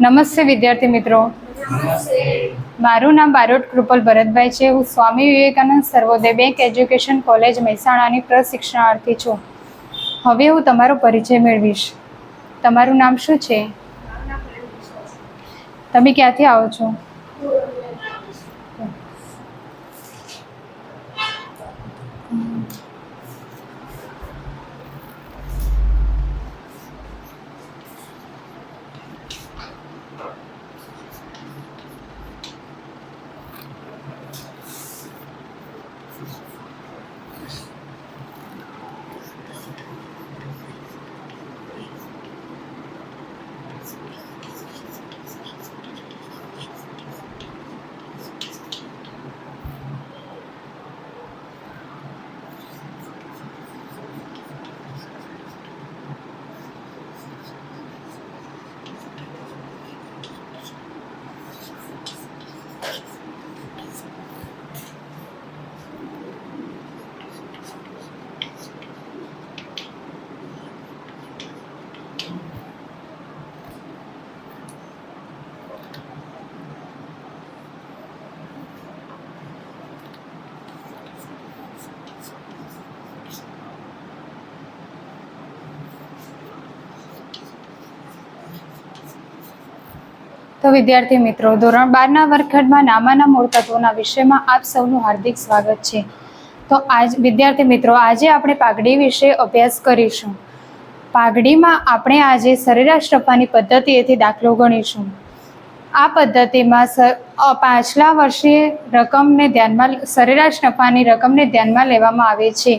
નમસ્તે વિદ્યાર્થી મિત્રો. મારું નામ બારોટ કૃપલ ભરતભાઈ છે. હું સ્વામી વિવેકાનંદ સર્વોદય બેંક એજ્યુકેશન કોલેજ મહેસાણાની પ્રશિક્ષણાર્થી છું. હવે હું તમારો પરિચય મેળવીશ. તમારું નામ શું છે? તમે ક્યાંથી આવો છો? તો વિદ્યાર્થી મિત્રો, ધોરણ 12ના વર્ગખંડમાં નામાના મૂળ તત્વોના વિષયમાં આપ સૌનું હાર્દિક સ્વાગત છે. તો વિદ્યાર્થી મિત્રો, આજે આપણે પાઘડી વિશે અભ્યાસ કરીશું. પાઘડીમાં આપણે આજે સરેરાશ નફાની પદ્ધતિએથી દાખલો ગણીશું. આ પદ્ધતિમાં પાછલા વર્ષે સરેરાશ નફાની રકમને ધ્યાનમાં લેવામાં આવે છે.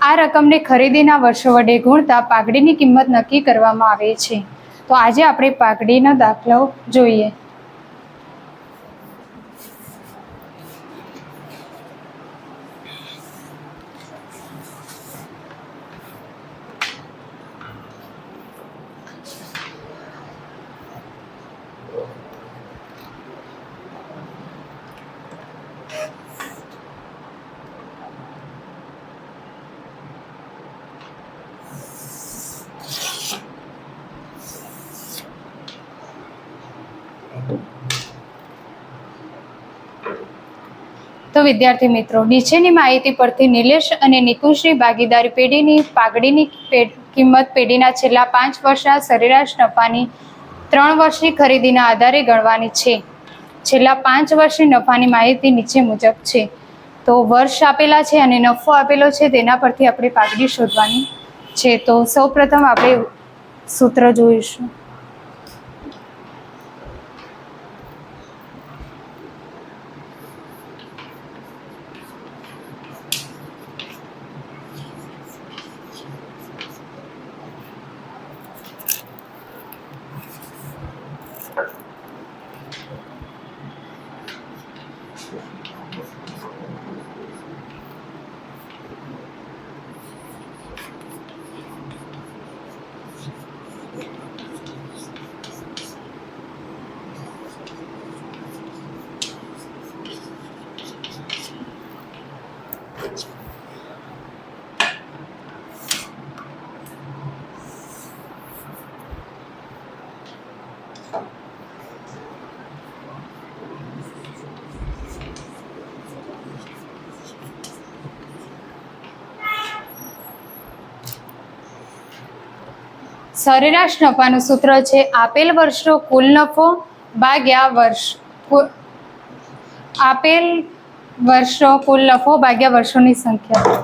આ રકમને ખરીદીના વર્ષો વડે ગુણતા પાઘડીની કિંમત નક્કી કરવામાં આવે છે. તો આજે આપણે પાઘડીનો દાખલો જોઈએ. તો વિદ્યાર્થી મિત્રો, નીચેની માહિતી પરથી નિલેશ અને નિકુંજની ભાગીદારી પેઢીની પાઘડીની કિંમત પેઢીના છેલ્લા 5 વર્ષના સરેરાશ નફાની 3 વર્ષની ખરીદીના આધારે ગણવાની છે. છેલ્લા 5 વર્ષની નફાની માહિતી નીચે મુજબ છે. તો વર્ષ આપેલા છે અને નફો આપેલો છે, તેના પરથી આપણે પાઘડી શોધવાની છે. તો સૌપ્રથમ આપણે સૂત્ર જોઈશું. સરેરાશ નફાનું સૂત્ર છે આપેલ વર્ષનો કુલ નફો ભાગ્યા વર્ષોની સંખ્યા.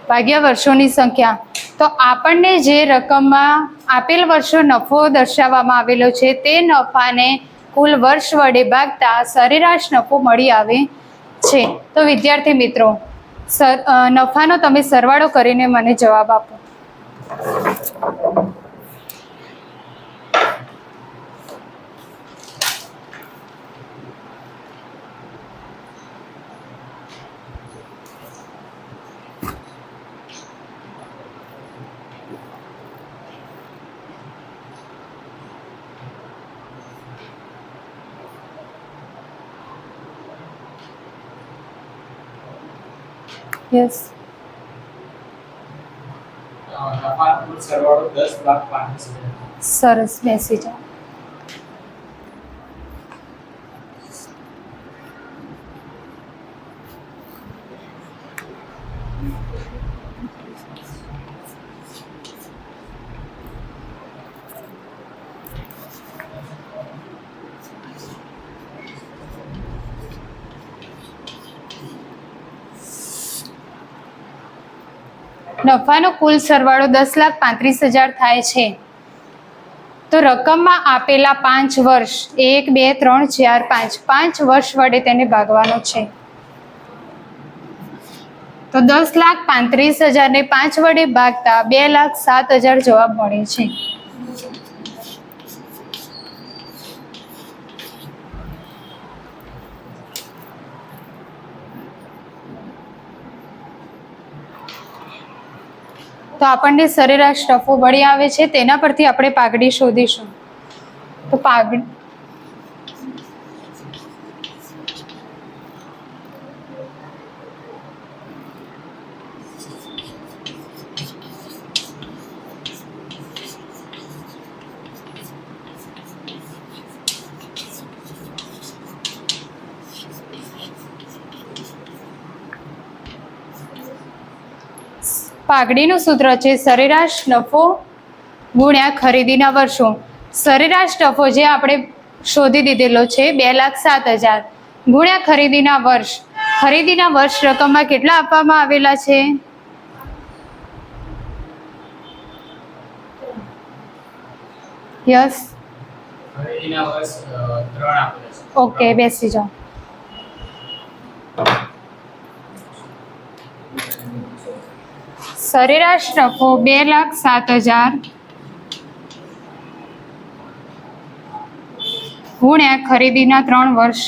ભાગ્યા વર્ષોની સંખ્યા. તો આપણને જે રકમમાં આપેલ વર્ષનો નફો દર્શાવવામાં આવેલો છે, તે નફાને કુલ વર્ષ વડે ભાગતા સરેરાશ નફો મળી આવે છે. તો વિદ્યાર્થી મિત્રો, નફાનો તમે સરવાળો કરીને મને જવાબ આપો. યસ. નફાનો કુલ સરવાળો 10,35,000. સરસ, બેસી જાઓ. નફાનો કુલ સરવાળો 10,35,000 થાય છે. તો રકમમાં આપેલા 5 વર્ષ 1, 2, 3, 4, 5 5 વર્ષ વડે તેને ભાગવાનો છે. તો 10,35,000 ને 5 વડે ભાગતા 2,07,000 જવાબ મળે છે. તો આપણને સરેરાશ નફો મળી આવે છે. તેના પરથી આપણે પાઘડી શોધીશું. તો પાઘડી પાઘડીનું સૂત્ર છે સરેરાશ નફો ગુણ્યા ખરીદીના વર્ષો. સરેરાશ નફો જે આપણે શોધી દીધેલો છે 2,07,000 ગુણ્યા ખરીદીના વર્ષ. ખરીદીના વર્ષ રકમમાં કેટલા આપવામાં આવેલા છે? યસ. ખરીદીના વર્ષ 3 આપેલા છે. ઓકે, બેસી જાઓ. સરેરાશ નફો 2,07,000 ગુણ્યા ખરીદીના 3 વર્ષ.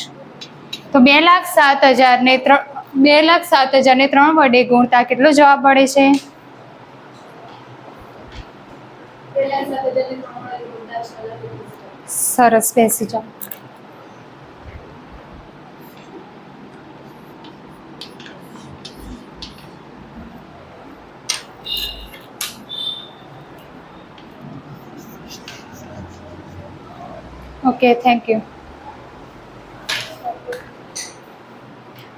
તો 2,07,000 ને 3 વડે ગુણતા કેટલો જવાબ મળે છે? સરસ, બેસી જાઓ. Okay, thank you.